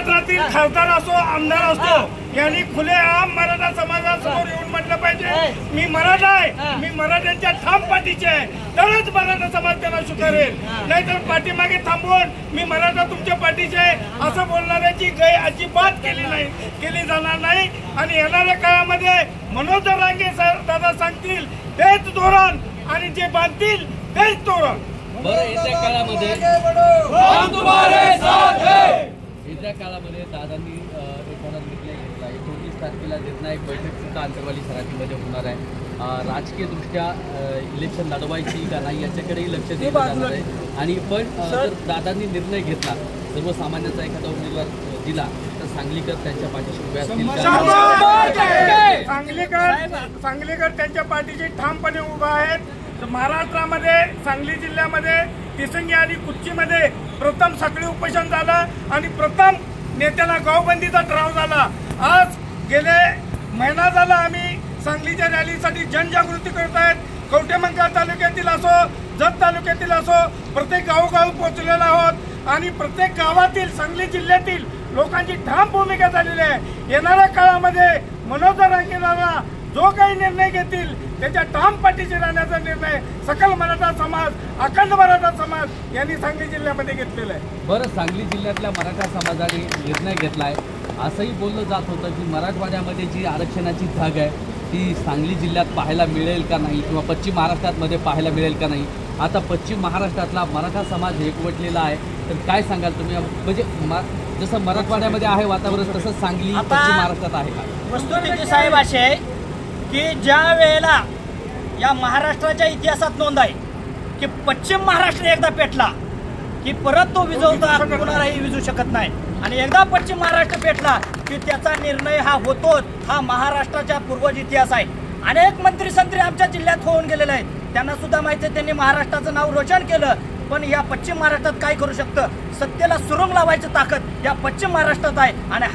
महाराष्ट्रातील खासदार असो आमदार असो यांनी खुलेआम मराठा समाजासमोर येऊन म्हटलं पाहिजे मी मराठा आहे, मी मराठ्यांच्या ठाम पाठीचे आहे, तरच मराठा समाज त्यांना स्वीकारेल. नाहीतर पाठीमागे थांबवून मी मराठा तुमच्या पाठीचे आहे असं बोलणाऱ्याची गय अजिबात केली जाणार नाही. आणि येणाऱ्या काळामध्ये मनोज जरांगे दादा सांगतील तेच धोरण आणि जे बांधतील तेच धोरण. येत्या काळामध्ये दादांनी एखादा निर्णय घेतला. 29 तारखेला निर्णायक बैठक सुद्धा आंतरवाली सराटीमध्ये होणार आहे. राजकीय दृष्ट्या इलेक्शन लढवायची का नाही याच्याकडेही लक्ष दिलं जाणार आहे. आणि पण जर दादांनी निर्णय घेतला, सर्वसामान्यांचा एखादा उमेदवार दिला तर सांगलीकर त्यांच्या पाठीशी उभे असतील. सांगलीकर त्यांच्या पाठीशी ठामपणे उभा आहेत. महाराष्ट्रामध्ये सांगली जिल्ह्यामध्ये तिसंगी आणि कुच्चीमध्ये प्रथम साखळी उपोषण झालं आणि प्रथम नेत्यांना गावबंदीचा ठराव झाला. आज गेले महिना झाला आम्ही सांगलीच्या रॅलीसाठी जनजागृती करत आहेत. कवठेमंकाळ तालुक्यातील असो, जत तालुक्यातील असो, प्रत्येक गावोगाव पोहोचलेलो आहोत आणि प्रत्येक गावातील सांगली जिल्ह्यातील लोकांची ठाम भूमिका झालेली आहे. येणाऱ्या काळामध्ये मनोज जरांगे दादा जो काही निर्णय घेतील त्याच्या ठाम पाठीशी राहण्याचा निर्णय सकल मराठा समाज, अखंड मराठा समाज यांनी सांगली जिल्ह्यामध्ये घेतलेला आहे. बरं, सांगली जिल्ह्यातल्या मराठा समाजाने निर्णय घेतलाय असंही बोललं जात होतं की मराठवाड्यामध्ये जी आरक्षणाची धाग आहे ती सांगली जिल्ह्यात पाहायला मिळेल का नाही किंवा पश्चिम महाराष्ट्रामध्ये पाहायला मिळेल का नाही. आता पश्चिम महाराष्ट्रातला मराठा समाज एकवटलेला आहे, तर काय सांगाल तुम्ही? म्हणजे जसं मराठवाड्यामध्ये आहे वातावरण तसंच सांगली पश्चिम महाराष्ट्रात आहे का? वस्तुस्थिती साहेब अशी आहे की ज्या वेळेला या महाराष्ट्राच्या इतिहासात नोंद आहे की पश्चिम महाराष्ट्र एकदा पेटला की परत तो विजवता कोणालाही विजू शकत नाही. आणि एकदा पश्चिम महाराष्ट्र पेटला की त्याचा निर्णय हा होतोच. हा महाराष्ट्राचा पूर्वज इतिहास आहे. अनेक मंत्री संत्री आमच्या जिल्ह्यात होऊन गेलेले आहेत. त्यांना सुद्धा माहिती आहे, त्यांनी महाराष्ट्राचं नाव रोशन केलं. पण या पश्चिम महाराष्ट्रात काय करू शकतं? सत्तेला सुरुंग लावायची ताकद या पश्चिम महाराष्ट्रात आहे. आणि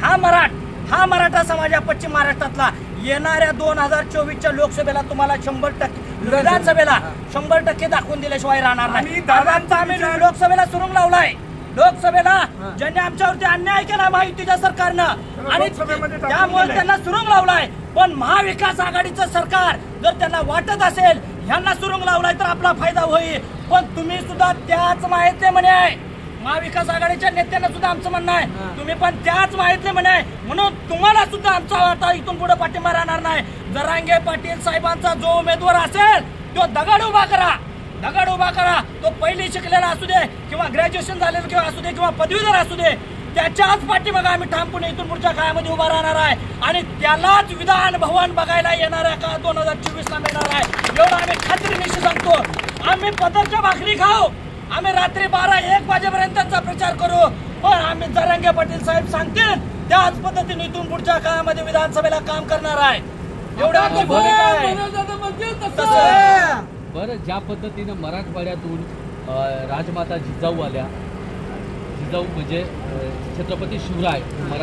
हा मराठा समाज या पश्चिम महाराष्ट्रातला येणाऱ्या 2024च्या लोकसभेला तुम्हाला 100% विधानसभेला 100% दाखवून दिल्याशिवाय राहणार नाही. दादांचा आम्ही लोकसभेला सुरुंग लावलाय. लोकसभेला ज्यांनी आमच्यावरती अन्याय केला महायुतीच्या सरकारनं आणि त्यामुळे त्यांना सुरुंग लावलाय. पण महाविकास आघाडीचं सरकार जर त्यांना वाटत असेल ह्यांना सुरुंग लावलाय तर आपला फायदा होईल. पण तुम्ही सुद्धा त्याच माहिती म्हणे आहे. महाविकास आघाडीच्या नेत्यांना सुद्धा आमचं म्हणणं आहे तुम्ही पण त्याच माहिती म्हणे आहे. म्हणून तुम्हाला सुद्धा आमचा आता इथून पुढे पाठिंबा राहणार नाही. जरांगे पाटील साहेबांचा जो उमेदवार असेल तो दगड उभा करा. तो पहिली शिकलेला असू दे किंवा ग्रॅज्युएशन झालेलं किंवा असू दे किंवा पदवीधर असू दे, त्याच्याच पाठीमागे आम्ही ठामपणे इथून पुढच्या काळामध्ये उभा राहणार आहे. आणि त्यालाच विधान भवन बघायला येणाऱ्या काळात 2024ला मिळणार आहे. एवढं आम्ही खात्रीनिशी सांगतो. आम्ही पदरच्या भाकरी खाऊ, आम्ही रात्री 12-1 वाजेपर्यंत त्यांचा प्रचार करू. पण आम्ही जरांगे पाटील साहेब सांगतील त्याच पद्धतीने इथून पुढच्या काळामध्ये विधानसभेला काम करणार आहे. एवढं आमची भूमिका आहे. बरं, ज्या पद्धतीनं मराठवाड्यातून राजमाता जिजाऊ आल्या, जिजाऊ म्हणजे छत्रपती शिवराय मराठा